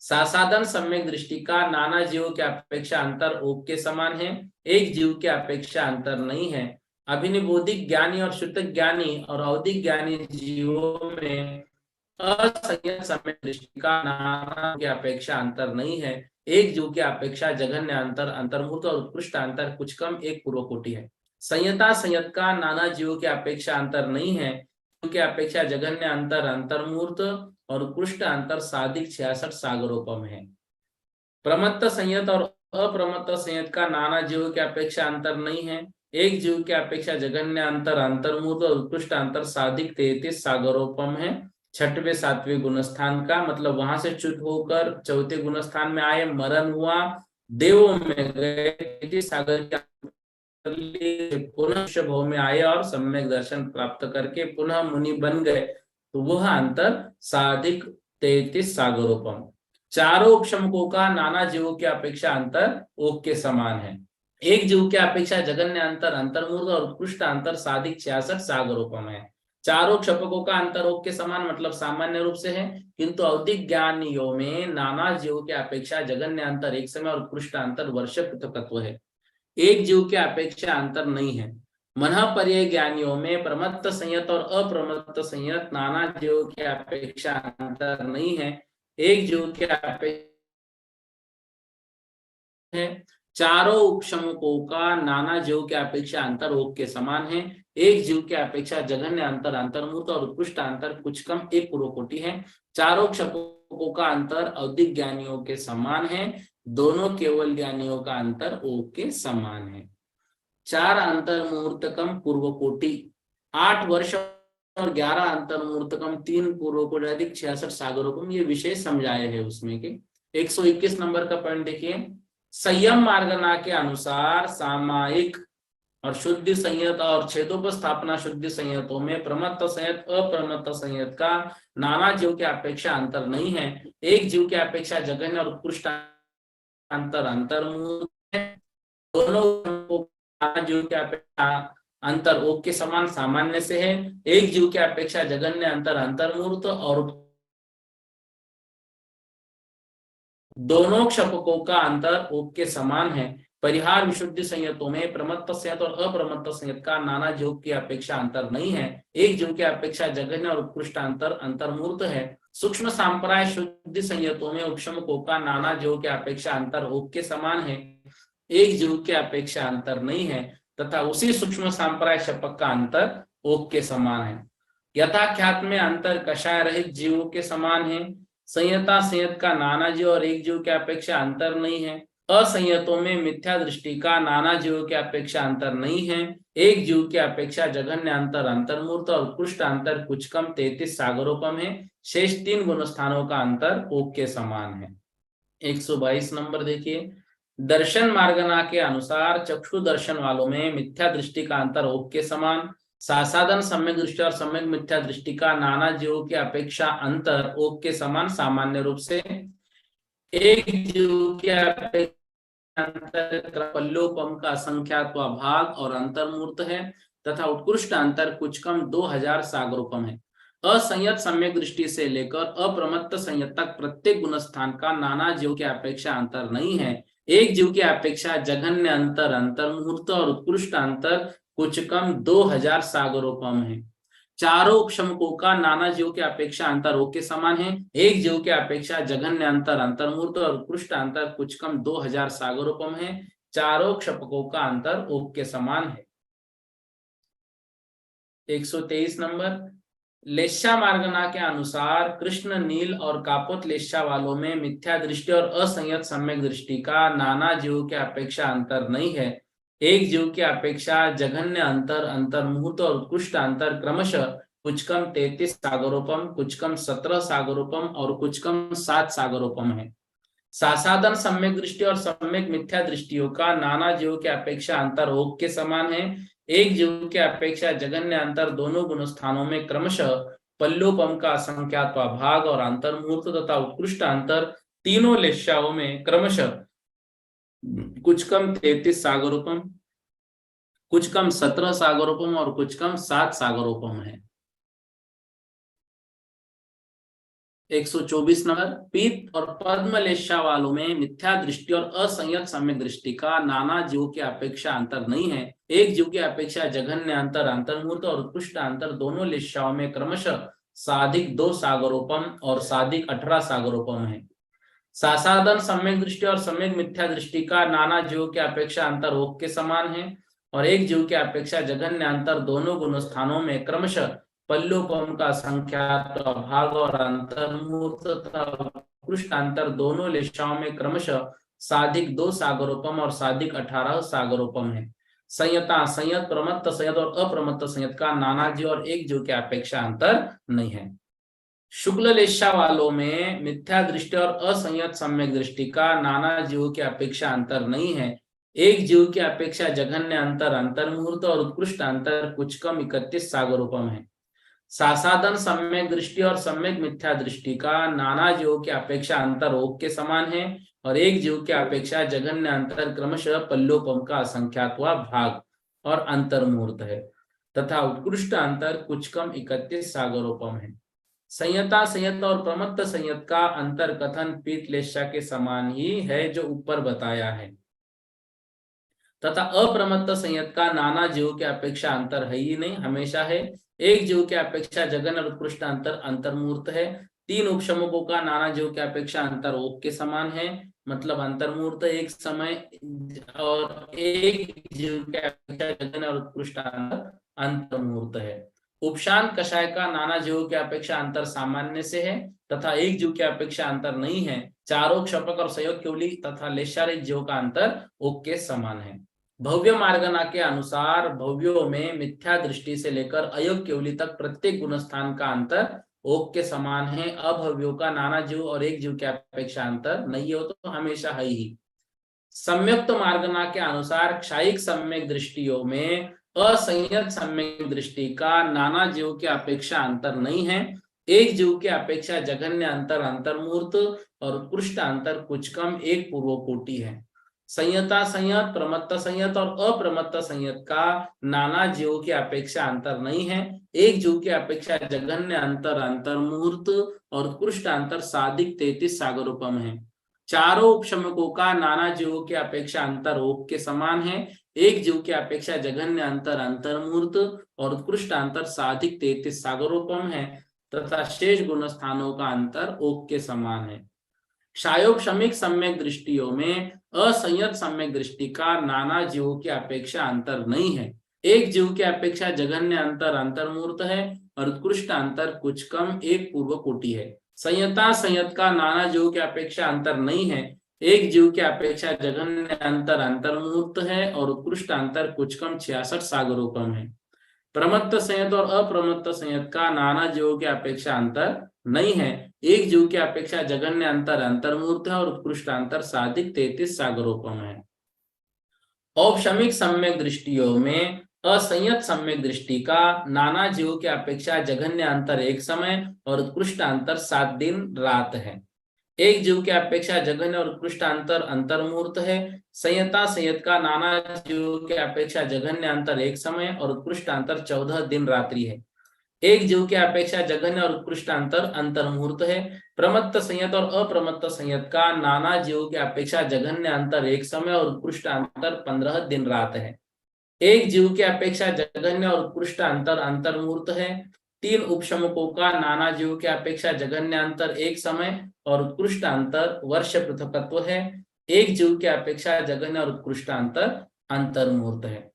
Speaker 1: सासाधन सम्यक दृष्टि का नाना जीवों की अपेक्षा अंतर ओक के समान है, एक जीव की अपेक्षा अंतर नहीं है। अभिनिबोधिक ज्ञानी और श्रुतक ज्ञानी और अवधिक ज्ञानी जीवों में असंयत सम्यक दृष्टि का नाना की अपेक्षा अंतर नहीं है, एक जीव की अपेक्षा जघन्य अंतर अंतर्मुहूर्त और उत्कृष्ट अंतर कुछ कम एक पूर्व कोटि है। संयता संयत का नाना जीवों की अपेक्षा अंतर नहीं है, की अपेक्षा जघन्य अंतर अंतर्मुहूर्त और उत्कृष्ट अंतर साधिक 66 सागरोपम है। प्रमत्त संयत और अप्रमत्त संयत का नाना जीवों की अपेक्षा अंतर नहीं है, एक जीव की अपेक्षा जघन्य अंतर अंतर्मुहूर्त और उत्कृष्ट अंतर साधिक 33 सागरोपम है। 6वें 7वें गुणस्थान का मतलब वहां से च्युत होकर 4थे गुणस्थान में आए, मरण हुआ, देवों में गए, सागर के पुनः भव में आए और सम्यक दर्शन प्राप्त करके पुनः मुनि बन गए, तो वह अंतर साधिक 33 सागरोपम। चारों उपशमकों का नाना जीवों की अपेक्षा अंतर ओक के समान है, एक जीव की अपेक्षा जघन्य अंतर अंतर्मुहूर्त और उत्कृष्ट अंतर साधिक 66 सागरोपम है। चारों क्षपकों का अंतर ओक के समान मतलब सामान्य रूप से है, किंतु अवधिक ज्ञानियों में नाना जीवों की अपेक्षा जघन्य अंतर एक समय और उत्कृष्ट अंतर वर्ष पृथकत्व है, एक जीव की अपेक्षा अंतर नहीं है। मन पर्याय ज्ञानियों में प्रमत्त संयत और अप्रमत्त संयत नाना जीवों की अपेक्षा अंतर नहीं है, एक जीव की अपेक्षा है। चारों उपशमकों का नाना जीव की अपेक्षा अंतर ओक के समान है, एक जीव की अपेक्षा जघन्य अंतर अंतर्मुहूर्त और उत्कृष्ट अंतर कुछ कम एक पूर्व कोटि है। चारों क्षपकों का अंतर अवधिक ज्ञानियों के समान है, दोनों केवल ज्ञानियों का अंतर ओक के समान है। 4 अंतर्मुहूर्तकम पूर्व कोटि 8 वर्ष और 11 अंतर्मुहूर्तकम 3 पूर्व कोटि अधिक 66 सागरोपम, ये विषय समझाए हैं उसमें के। 121 नंबर का पॉइंट देखिए, संयम मार्गना के अनुसार सामायिक और शुद्ध संयत और छेदोपस्थापना शुद्ध संयतों में प्रमत्त संयत अप्रमत्त संयत का नाना जीव की अपेक्षा अंतर नहीं है, एक जीव की अपेक्षा जघन्य और उत्कृष्ट अंतर अंतर्मुहूर्त है। दोनों जीव की अपेक्षा अंतर ओक के समान सामान्य से है, एक जीव की अपेक्षा जघन्य अंतर अंतर्मुहूर्त और दोनों क्षपकों का अंतर ओक के समान है, परिहार विशुद्धि संयतों में प्रमत्त संयत और अप्रमत्त संयत का नाना जीव की अपेक्षा अंतर नहीं है। एक जीव की अपेक्षा जघन्य और उत्कृष्ट अंतर अंतर्मूर्त है। सूक्ष्म सांप्राय शुद्धि संयतों में उपशमकों का नाना जीव की अपेक्षा अंतर ओक के समान है। एक जीव की अपेक्षा अंतर नहीं है तथा उसी सूक्ष्म सांप्राय शपक का अंतर ओक के समान है। यथाख्यात में अंतर कषाय रहित जीवों के समान है। संयता संयत का नाना जीव और एक जीव की अपेक्षा अंतर नहीं है। असंयतों में मिथ्या दृष्टि का नाना जीवों की अपेक्षा अंतर नहीं है। एक जीव की अपेक्षा जघन्य अंतर अंतर्मूर्त और उत्कृष्ट अंतर कुछ कम 33 सागरोपम है। शेष 3 गुण स्थानों का अंतर ओक के समान है। 122 नंबर देखिए, दर्शन मार्गना के अनुसार चक्षु दर्शन वालों में मिथ्या दृष्टि का अंतर ओक के समान। सासाधन सम्यक दृष्टि और सम्यक मिथ्या दृष्टि का नाना जीवों की अपेक्षा अंतर ओक के समान सामान्य रूप से। एक जीव की अपेक्षा अंतर पल्लोपम का असंख्यात्वा भाग और अंतर्मूर्त है तथा उत्कृष्ट अंतर कुछ कम 2000 सागरोपम है। असंयत सम्यक दृष्टि से लेकर अप्रमत्त संयत तक प्रत्येक गुणस्थान का नाना जीव की अपेक्षा अंतर नहीं है। एक जीव की अपेक्षा जघन्य अंतर अंतर्मूर्त और उत्कृष्ट अंतर कुछ कम 2000 सागरोपम है। चारों उपशमकों का नाना जीव की अपेक्षा अंतर ओक के समान है। एक जीव की अपेक्षा जघन्य अंतर अंतर्मूर्त और उत्कृष्ट अंतर कुछ कम 2000 सागरोपम है। चारों क्षपकों का अंतर ओक के समान है। 123 नंबर, लेस्या मार्गना के अनुसार कृष्ण नील और कापोत लेस्या वालों में मिथ्या दृष्टि और असंयत सम्यक दृष्टि का नाना जीव की अपेक्षा अंतर नहीं है। एक जीव की अपेक्षा जघन्य अंतर अंतर्मुहूर्त और उत्कृष्ट अंतर क्रमशः कुछ कम 33 सागरोपम, कुछ कम 17 सागरोपम और कुछ कम 7 सागरोपम है। सासाधन सम्यक दृष्टि और सम्यक मिथ्या दृष्टियों का नाना जीव की अपेक्षा अंतर ओक के समान है। एक जीव की अपेक्षा जघन्य अंतर दोनों गुण स्थानों में क्रमशः पल्लोपम का असंख्यात्वा भाग और अंतर्मुहूर्त तथा उत्कृष्ट अंतर तीनों लेस्याओं में क्रमशः कुछ कम 33 सागरोपम, कुछ कम 17 सागरोपम और कुछ कम 7 सागरोपम है। 124 नंबर, पीत और पद्म लेस्या वालों में मिथ्या दृष्टि और असंयत सम्यक दृष्टि का नाना जीव की अपेक्षा अंतर नहीं है। एक जीव की अपेक्षा जघन्य अंतर अंतर्मूर्त और उत्कृष्ट अंतर दोनों लेस्याओं में क्रमशः साधिक 2 सागरोपम और साधिक 18 सागरोपम है। सासाधन सम्यक दृष्टि और सम्यक मिथ्या दृष्टि का नाना जीव की अपेक्षा अंतर ओक के समान है और एक जीव की अपेक्षा जघन्य अंतर दोनों गुण स्थानों में क्रमशः पल्लोपम का संख्यात भाग और अंतर्मूर्त तथा उत्कृष्ट अंतर दोनों लेस्याओं में क्रमशः साधिक 2 सागरोपम और साधिक 18 सागरोपम है। संयता संयत, प्रमत्त संयत और अप्रमत्त संयत का नाना जीव और एक जीव की अपेक्षा अंतर नहीं है। शुक्ल लेस्या वालों में मिथ्या दृष्टि और असंयत सम्यक दृष्टि का नाना जीवों की अपेक्षा अंतर नहीं है। एक जीव की अपेक्षा जघन्य अंतर अंतर्मुहूर्त और उत्कृष्ट अंतर कुछ कम 31 सागरोपम है। सासाधन सम्यक दृष्टि और सम्यक मिथ्या दृष्टि का नाना जीवों की अपेक्षा अंतर ओक के समान है और एक जीव की अपेक्षा जघन्य अंतर क्रमशः पल्लोपम का असंख्यात्वा भाग और अंतर्मुहूर्त है तथा उत्कृष्ट अंतर कुछ कम 31 सागरोपम है। संयता संयत और प्रमत्त संयत का अंतर कथन पीत लेस्या के समान ही है जो ऊपर बताया है तथा अप्रमत्त संयत का नाना जीव की अपेक्षा अंतर है ही नहीं, हमेशा है। एक जीव की अपेक्षा जघन्य और उत्कृष्ट अंतर अंतर्मूर्त है। 3 उपशमकों का नाना जीव की अपेक्षा अंतर ओक के समान है, मतलब अंतर्मूर्त एक समय और एक जीव की अपेक्षा जघन्य और उत्कृष्ट अंतर अंतर्मूर्त है। उपशांत कषाय का नाना जीवों की अपेक्षा अंतर सामान्य से है तथा एक जीव की अपेक्षा अंतर नहीं है। चारों क्षपक और संयोग केवली तथा लेशारित जीव का अंतर ओक के समान है। भव्य मार्गना के अनुसार भव्यों में मिथ्या दृष्टि से लेकर अयोग केवली तक प्रत्येक गुणस्थान का अंतर ओक के समान है। अभव्यों का नाना जीव और एक जीव की अपेक्षा अंतर नहीं हो तो हमेशा है ही। संयुक्त मार्गना के अनुसार क्षायिक सम्यक दृष्टियों में असंयत सम्यक दृष्टि का नाना जीव की अपेक्षा अंतर नहीं है। एक जीव की अपेक्षा जघन्य अंतर अंतर्मूर्त और उत्कृष्ट अंतर कुछ कम एक पूर्व कोटि है। संयता संयत, प्रमत्त संयत और अप्रमत्त संयत का नाना जीवों की अपेक्षा अंतर नहीं है। एक जीव की अपेक्षा जघन्य अंतर अंतर्मूर्त और उत्कृष्ट अंतर साधिक 33 सागरोपम है। चारों उपशमकों का नाना जीवों की अपेक्षा अंतर ओक के समान है। एक जीव की अपेक्षा जघन्य अंतर अंतर्मूर्त और उत्कृष्ट अंतर साधिक 33 सागरोपम है तथा शेष गुण स्थानों का अंतर ओक के समान है। क्षायोपशमिक सम्यक दृष्टियों में असंयत सम्यक दृष्टि का नाना जीवों की अपेक्षा अंतर नहीं है। एक जीव की अपेक्षा जघन्य अंतर अंतर्मूर्त है और उत्कृष्ट अंतर कुछ कम एक पूर्व कोटि है। संयता संयत का नाना जीव की अपेक्षा अंतर नहीं है। एक जीव की अपेक्षा जघन्य अंतर अंतर्मूर्त है और उत्कृष्ट अंतर कुछ कम 66 सागरोपम है। प्रमत्त संयत और अप्रमत्त संयत का नाना जीवों की अपेक्षा अंतर नहीं है। एक जीव की अपेक्षा जघन्य अंतर अंतर्मूर्त है और उत्कृष्ट अंतर साधिक 33 सागरोपम है। औपशमिक सम्यक दृष्टियों में असंयत सम्यक दृष्टि का नाना जीवों की अपेक्षा जघन्य अंतर एक समय और उत्कृष्ट अंतर 7 दिन रात है। एक जीव की अपेक्षा जघन्य और उत्कृष्ट अंतर अंतर्मूर्त है। संयता संयत का नाना जीव की अपेक्षा जघन्य अंतर एक समय और उत्कृष्ट अंतर 14 दिन रात्रि है। एक जीव की अपेक्षा जघन्य और उत्कृष्ट अंतर अंतर्मूर्त है। प्रमत्त संयत और अप्रमत्त संयत का नाना जीव की अपेक्षा जघन्य अंतर एक समय और उत्कृष्ट अंतर 15 दिन रात है। एक जीव की अपेक्षा जघन्य और उत्कृष्ट अंतर अंतर्मूर्त है। तीन उपशमकों का नाना जीव की अपेक्षा जघन्य अंतर एक समय और उत्कृष्ट अंतर वर्ष पृथकत्व है। एक जीव की अपेक्षा जघन्य और उत्कृष्ट अंतर अंतर्मूर्त है।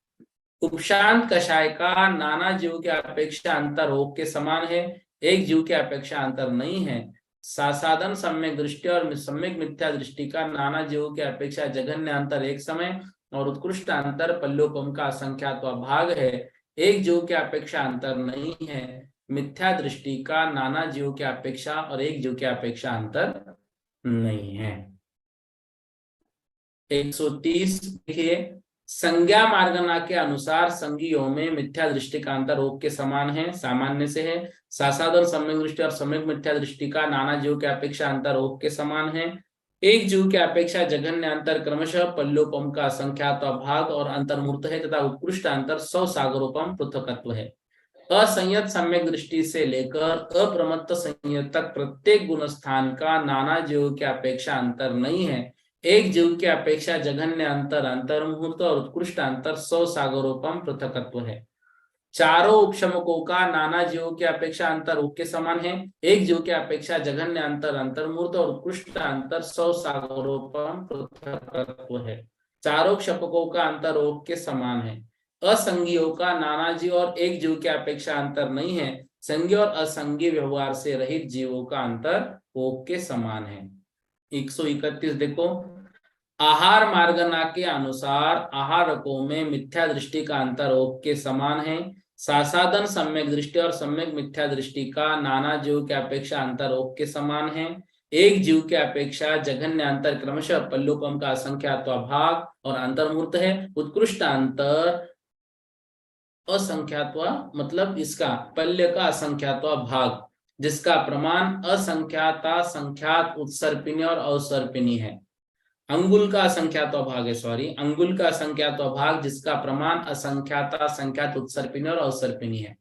Speaker 1: उपशांत कषाय का नाना जीव की अपेक्षा अंतर ओक के समान है। एक जीव की अपेक्षा अंतर नहीं है। साधन सम्यक दृष्टि और सम्यक मिथ्या दृष्टि का नाना जीवों की अपेक्षा जघन्य अंतर एक समय और उत्कृष्ट अंतर पल्लोपम का असंख्यात्व भाग है। एक जीव की अपेक्षा अंतर नहीं है। मिथ्या दृष्टि का नाना जीव की अपेक्षा और एक जीव की अपेक्षा अंतर नहीं है। 130 देखिए, संज्ञा मार्गना के अनुसार संज्ञियों में मिथ्या दृष्टि का अंतर ओक के समान है, सामान्य से है। साधारण सम्यक दृष्टि और सम्यक मिथ्या दृष्टि का नाना जीव की अपेक्षा अंतर ओक के समान है। एक जीव की अपेक्षा जघन्य अंतर क्रमशः पल्लोपम का असंख्यात्व भाग और अंतर्मूर्त है तथा उत्कृष्ट अंतर 100 सागरोपम पृथकत्व है। असंयत सम्यक दृष्टि से लेकर अप्रमत्त संयत तक प्रत्येक गुण स्थान का नाना जीव की अपेक्षा अंतर नहीं है। एक जीव की अपेक्षा जघन्य अंतर अंतर्मुहूर्त और उत्कृष्ट अंतर 100 सागरोपम पृथकत्व है। चारों उपशमकों का नाना जीवों की अपेक्षा अंतर ओक के समान है। एक जीव की अपेक्षा जघन्य अंतर अंतर्मूर्त और उत्कृष्ट अंतर 100 सागरोपम पृथकत्व है। चारों क्षपकों का अंतर ओक के समान है। असंज्ञियों का नाना जीव और एक जीव की अपेक्षा अंतर नहीं है। संज्ञ और असंज्ञ व्यवहार से रहित जीवों का अंतर ओक के समान है। 131 देखो, आहार मार्गना के अनुसार आहारकों में मिथ्या दृष्टि का अंतर ओक के समान है। साधन सम्यक दृष्टि और सम्यक मिथ्या दृष्टि का नाना जीव की अपेक्षा अंतर ओक के समान है। एक जीव की अपेक्षा जघन्य अंतर क्रमशः पल्लोपम का असंख्यात्व भाग और अंतर्मूर्त है। उत्कृष्ट अंतर असंख्यात्व मतलब इसका पल्य का असंख्यात्व भाग जिसका प्रमाण असंख्याता संख्यात उत्सर्पिणी और अवसर्पिणी है। अंगुल का असंख्यात्व भाग है, सॉरी, अंगुल का असंख्यात्व भाग जिसका प्रमाण असंख्याता संख्यात उत्सर्पिणी और अवसर्पिणी है।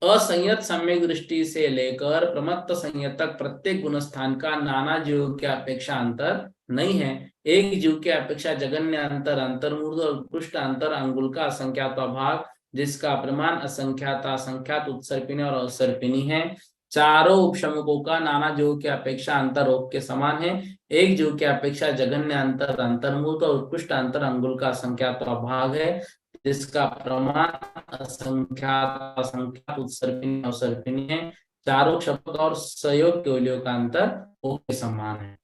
Speaker 1: असंयत सम्यक दृष्टि से लेकर प्रमत्त संयत तक प्रत्येक गुणस्थान का नाना जीव की अपेक्षा अंतर नहीं है। एक जीव की अपेक्षा जघन्य अंतर अंतर्मूर्त और उत्कृष्ट अंतर अंगुल का असंख्यात्व भाग जिसका प्रमाण असंख्याता संख्यात उत्सर्पिणी और अवसर्पिणी है। चारों उपशमकों का नाना जीव की अपेक्षा अंतर ओक के समान है। एक जीव की अपेक्षा जघन्य अंतर अंतर्मूर्त और उत्कृष्ट अंतर अंगुल का असंख्यात्व भाग है जिसका प्रमाण असंख्यात असंख्यात उत्सर्पिणी अवसर्पिणी है। चारों क्षपक और सहयोग केवलियों का अंतर ओक के समान है।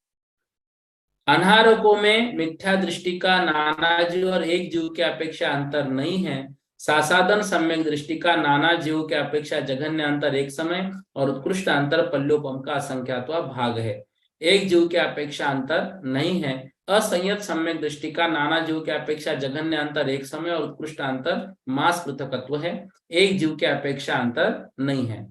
Speaker 1: अनाहारकों में मिथ्या दृष्टि का नाना जीव और एक जीव की अपेक्षा अंतर नहीं है। साधन सम्यक दृष्टि का नाना जीव की अपेक्षा जघन्य अंतर एक समय और उत्कृष्ट अंतर पल्लोपम का असंख्यात्व भाग है। एक जीव की अपेक्षा अंतर नहीं है। असंयत सम्यक दृष्टि का नाना जीव की अपेक्षा जघन्य अंतर एक समय और उत्कृष्ट अंतर मास पृथकत्व है। एक जीव की अपेक्षा अंतर नहीं है।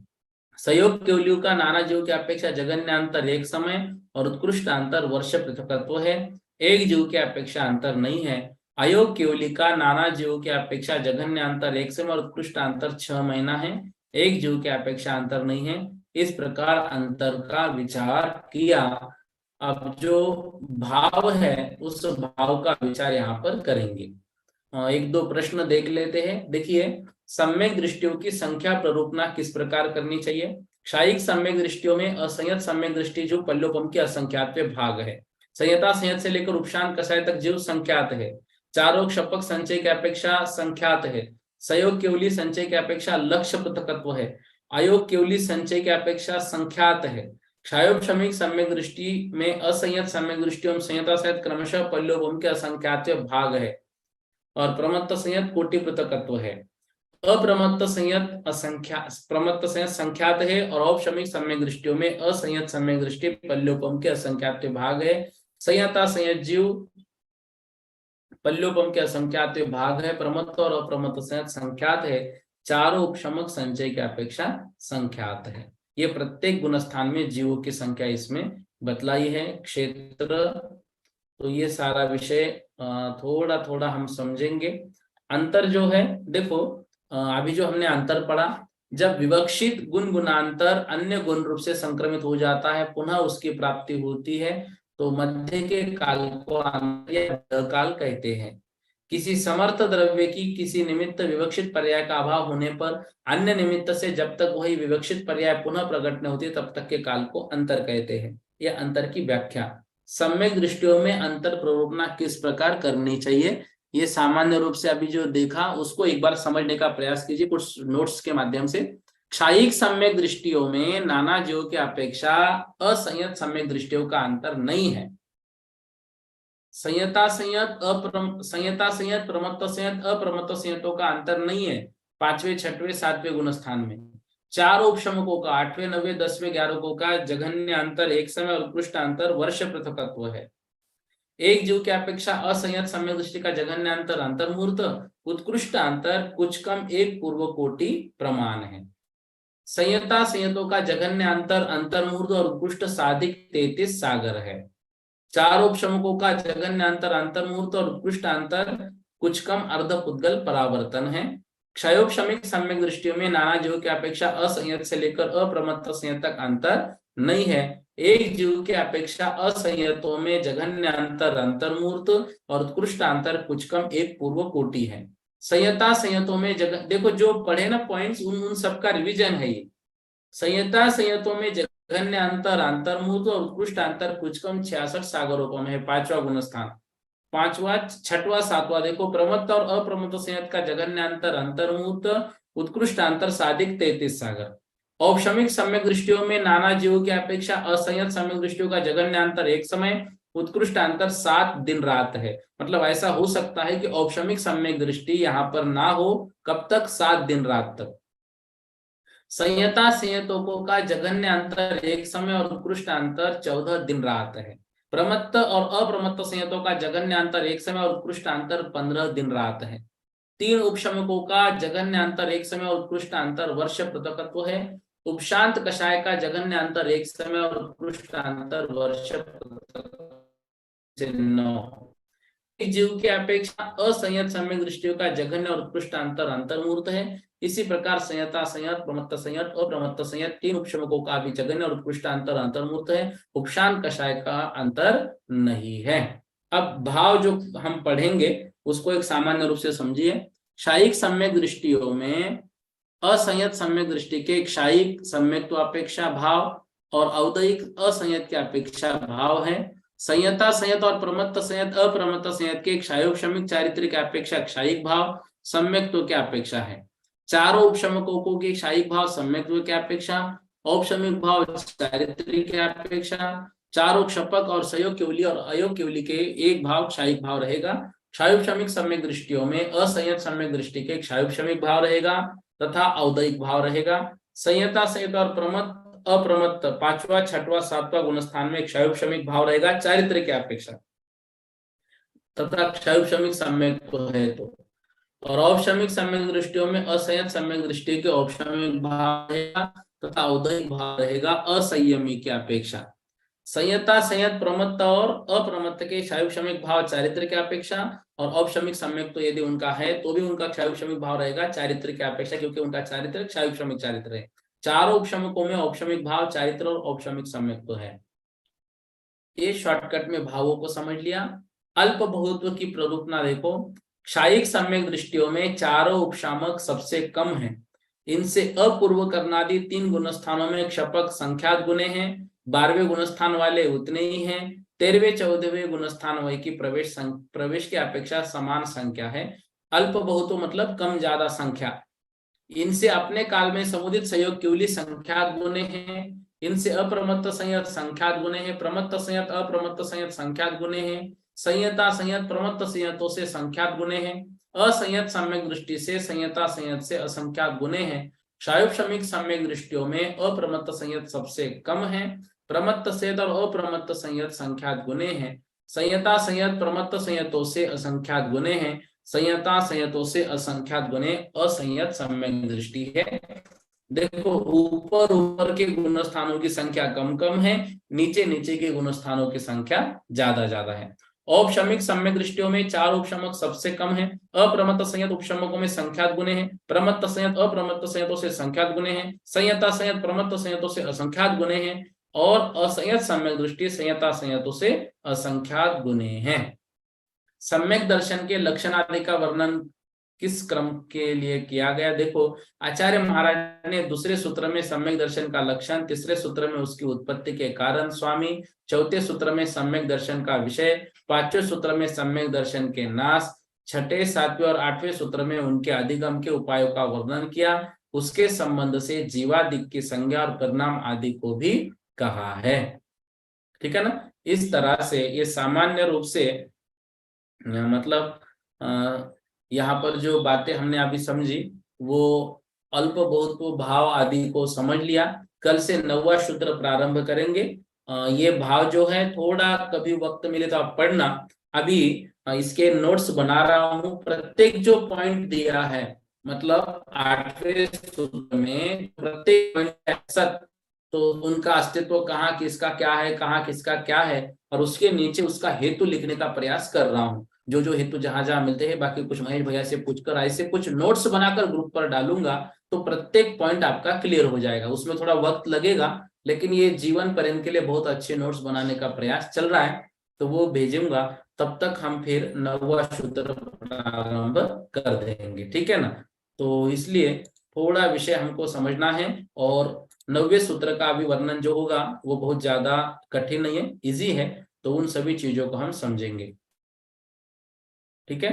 Speaker 1: सहयोग केवलियों का नाना जीव की अपेक्षा जघन्य अंतर एक समय और उत्कृष्ट अंतर वर्ष पृथकत्व है। एक जीव की अपेक्षा अंतर नहीं है। अयोग केवली का नाना जीव की अपेक्षा जघन्य अंतर एक समय और उत्कृष्ट अंतर 6 महीना है। एक जीव की अपेक्षा अंतर नहीं है। इस प्रकार अंतर का विचार किया अब जो भाव है उस भाव का विचार यहाँ पर करेंगे। एक दो प्रश्न देख लेते हैं। देखिए, सम्यक दृष्टियों की संख्या प्ररूपना किस प्रकार करनी चाहिए। क्षायिक सम्यक दृष्टियों में असंयत सम्यक दृष्टि जो पल्योपम के असंख्यात भाग है। संयता संयत से लेकर उपशांत कषाय तक जीव संख्यात है। चारों शपक संचय की अपेक्षा संख्यात है। सहयोग केवली संचय की अपेक्षा लक्ष्य पृथकत्व है। अयोग केवली संचय की अपेक्षा संख्यात है। क्षायोपशमिक सम्यक दृष्टि में असंयत सम्यक दृष्टि एवं संयता सहित क्रमशः पल्योपम के असंख्यात भाग है और प्रमत्त संयत कोटि पृथकत्व है। अप्रमत्त संयत प्रमत्त संयत संख्यात है और औपशमिक सम्यक दृष्टियों में असंयत सम्यक दृष्टि पल्योपम के असंख्यात भाग है। संयता संयत जीव पल्योपम के असंख्यात भाग है। प्रमत्त और अप्रमत्त संयत संख्यात है। चारों उपशमक संचय की अपेक्षा संख्यात है। ये प्रत्येक गुणस्थान में जीवों की संख्या इसमें बतलाई है। क्षेत्र, तो ये सारा विषय थोड़ा थोड़ा हम समझेंगे। अंतर जो है, देखो अभी जो हमने अंतर पढ़ा, जब विवक्षित गुण गुणांतर अन्य गुण रूप से संक्रमित हो जाता है, पुनः उसकी प्राप्ति होती है, तो मध्य के काल को अंतर या काल कहते हैं। किसी समर्थ द्रव्य की किसी निमित्त विवक्षित पर्याय का अभाव होने पर अन्य निमित्त से जब तक वही विवक्षित पर्याय पुनः प्रकट नहीं होती तब तक के काल को अंतर कहते हैं। यह अंतर की व्याख्या। सम्यक दृष्टियों में अंतर प्ररूपना किस प्रकार करनी चाहिए, ये सामान्य रूप से अभी जो देखा उसको एक बार समझने का प्रयास कीजिए कुछ नोट्स के माध्यम से। क्षायिक सम्यक दृष्टियों में नाना जीवों की अपेक्षा असंयत सम्यक दृष्टियों का अंतर नहीं है। संयता संयत प्रमत्त संयत अप्रमत्त संयतों का अंतर नहीं है 5वें 6वें 7वें गुणस्थान में। चार उपशमकों का 8वें 9वें 10वें 11वें का जघन्य अंतर एक समय और उत्कृष्ट अंतर वर्ष पृथकत्व है। एक जीव की अपेक्षा असंयत सम्यक दृष्टि का जघन्य अंतर अंतर्मूर्त, उत्कृष्ट अंतर कुछ कम एक पूर्व कोटि प्रमाण है। संयता संयतों का जघन्य अंतर अंतर्मूर्त और उत्कृष्ट साधिक 33 सागर है। चार उपशमकों का जघन्य अंतर अंतर्मूर्त और उत्कृष्ट अंतर कुछ कम अर्धपुद्गल परावर्तन है। क्षयोपशमिक सम्यक दृष्टियों में नाना जीवों की अपेक्षा असंयत से लेकर अप्रमत्त संयत तक अंतर नहीं है। एक जीव की अपेक्षा असंयतों में जघन्य अंतर अंतर्मूर्त और उत्कृष्ट अंतर कुछ कम एक पूर्व कोटि है। संयता संयतों में देखो जो पढ़े ना पॉइंट्स उन सबका रिवीजन है ये। संयता संयतों में जघन्य अंतर अंतर्मूर्त और उत्कृष्ट अंतर कुछ कम 66 सागरों में है। 5वां गुणस्थान, 5वां 6वां 7वां देखो, प्रमत्त और अप्रमत्त संयत का जघन्य अंतर अंतर्मूर्त, उत्कृष्ट अंतर साधिक 33 सागर। औपशमिक सम्यक दृष्टियों में नाना जीवों की अपेक्षा असंयत सम्यक दृष्टियों का जघन्य अंतर एक समय, उत्कृष्ट अंतर 7 दिन रात है। मतलब ऐसा हो सकता है कि औपशमिक सम्यक दृष्टि यहाँ पर ना हो, कब तक, 7 दिन रात तक। संयता संयतों का जघन्य अंतर एक समय और उत्कृष्ट अंतर 14 दिन रात है। प्रमत्त और अप्रमत्त संयतों का जघन्य अंतर एक समय और उत्कृष्ट अंतर 15 दिन रात है। तीन उपशमकों का जघन्य अंतर एक समय और उत्कृष्ट अंतर वर्ष पृथकत्व है। उपशांत कषाय का जघन्य अंतर एक समय और उत्कृष्ट अंतर वर्ष जीव की अपेक्षा असंयत सम्यक दृष्टियों का जघन्य और उत्कृष्ट अंतर अंतर्मूर्त है। इसी प्रकार संयता संयत प्रमत्त संयत अप्रमत्त संयत तीन उपशमकों का भी जघन्य और उत्कृष्ट अंतर अंतर्मूर्त है। उपशांत कषाय का अंतर नहीं है। अब भाव जो हम पढ़ेंगे उसको एक सामान्य रूप से समझिए। क्षायिक सम्यक दृष्टियों में असंयत सम्यक दृष्टि के क्षायिक सम्यक्त्व अपेक्षा भाव और औदयिक असंयत की अपेक्षा भाव है। संयता संयत और प्रमत्त संयत अप्रमत्त संयत के क्षायोपशमिक चारित्र्य की अपेक्षा क्षायिक भाव सम्यक्त्व की अपेक्षा है। चारों उपशमकों की क्षायिक भाव सम्यक्त्व की अपेक्षा, औपशमिक भाव चारित्र्य की अपेक्षा। चारों क्षपक और सहयोग केवली और अयोग केवली के एक भाव क्षायिक भाव रहेगा। क्षायोपशमिक सम्यक दृष्टियों में असंयत सम्यक दृष्टि के क्षायोपशमिक भाव रहेगा तथा औदयिक भाव रहेगा। संयता संयत और प्रमत्त अप्रमत्त 5वां 6वां 7वां गुणस्थान में क्षयोपशमिक भाव रहेगा चारित्र्य की अपेक्षा तथा क्षयोपशमिक सम्यक तो है तो। और औपशमिक सम्यक दृष्टियों में असंयत सम्यक दृष्टि के औपशमिक भाव रहेगा तथा औदयिक भाव रहेगा असंयमी की अपेक्षा। संयता संयत प्रमत्त और अप्रमत्त के क्षयोपशमिक भाव चारित्र्य की अपेक्षा और औपशमिक सम्यक तो यदि उनका है तो भी उनका क्षयोपशमिक भाव रहेगा चारित्र्य की अपेक्षा, क्योंकि उनका चारित्र्य क्षयोपशमिक चारित्र्य है। चारों उपशमकों में औपशमिक भाव चारित्र्य और औपशमिक सम्यक तो है। ये शॉर्टकट में भावों को समझ लिया। अल्प बहुत्व की प्ररूपना देखो, क्षायिक सम्यक दृष्टियों में चारों उपशामक सबसे कम है। इनसे अपूर्व कर्णादि 3 गुणस्थानों में क्षपक संख्यात गुणे हैं, 12वें गुणस्थान वाले उतने ही हैं, 13वें 14वें गुणस्थान वाले की प्रवेश की अपेक्षा समान संख्या है। अल्प बहुत्व मतलब कम ज्यादा संख्या। इनसे अपने काल में समुदित संयोग केवली संख्यात गुणे हैं। इनसे अप्रमत्त संयत संख्यात गुणे हैं, प्रमत्त संयत अप्रमत्त संयत संख्यात गुणे हैं, संयता संयत प्रमत्त संयतों से संख्यात गुणे हैं, असंयत सम्यक दृष्टि से संयता संयत से असंख्यात गुणे हैं। क्षायोपशमिक सम्यक दृष्टियों में अप्रमत्त संयत सबसे कम है, प्रमत्त संयत और अप्रमत्त संयत संख्यात गुणे हैं। संयता संयत प्रमत्त संयतों से असंख्यात गुणे हैं, संयता संयतों से असंख्यात गुणे असंयत सम्यक दृष्टि है। देखो ऊपर ऊपर के गुण स्थानों की संख्या कम कम है, नीचे नीचे के गुण स्थानों की संख्या ज्यादा ज्यादा है। औपशमिक सम्यक दृष्टियों में 4 उपशमक सबसे कम है। अप्रमत्त संयत उपशमकों में संख्यात गुणे हैं, प्रमत्त संयत अप्रमत्त संयतों से संख्यात गुणे हैं, संयता संयत प्रमत्त संयतों से असंख्यात गुणे हैं, और असंयत सम्यक दृष्टि संयता संयतों से असंख्यात गुणे हैं। सम्यक दर्शन के लक्षण आदि का वर्णन किस क्रम के लिए किया गया? देखो आचार्य महाराज ने दूसरे सूत्र में सम्यक दर्शन का लक्षण, तीसरे सूत्र में उसकी उत्पत्ति के कारण स्वामी, चौथे सूत्र में सम्यक दर्शन का विषय, पांचवें सूत्र में सम्यक दर्शन के नाश, छठे, सातवें और आठवें सूत्र में उनके अधिगम के उपायों का वर्णन किया। उसके संबंध से जीवादिक की संज्ञा और परिणाम आदि को भी कहा है। ठीक है ना। इस तरह से ये सामान्य रूप से मतलब यहाँ पर जो बातें हमने अभी समझी वो अल्प बहुत्व भाव आदि को समझ लिया। कल से 9वां सूत्र प्रारंभ करेंगे। ये भाव जो है थोड़ा कभी वक्त मिले तो आप पढ़ना। अभी इसके नोट्स बना रहा हूँ। प्रत्येक जो पॉइंट दिया है, मतलब 8वें सूत्र में प्रत्येक पॉइंट तो उनका अस्तित्व कहाँ किसका क्या है, कहाँ किसका क्या है, और उसके नीचे उसका हेतु लिखने का प्रयास कर रहा हूँ। जो जो हेतु जहां जहां मिलते हैं, बाकी कुछ महेश भैया से पूछकर ऐसे कुछ नोट्स बनाकर ग्रुप पर डालूंगा, तो प्रत्येक पॉइंट आपका क्लियर हो जाएगा। उसमें थोड़ा वक्त लगेगा, लेकिन ये जीवन पर्यंत के लिए बहुत अच्छे नोट्स बनाने का प्रयास चल रहा है, तो वो भेजूंगा। तब तक हम फिर 9वां सूत्र प्रारंभ कर देंगे। ठीक है ना। तो इसलिए थोड़ा विषय हमको समझना है, और 9वें सूत्र का भी वर्णन जो होगा वो बहुत ज्यादा कठिन नहीं है, इजी है। तो उन सभी चीजों को हम समझेंगे। ठीक है।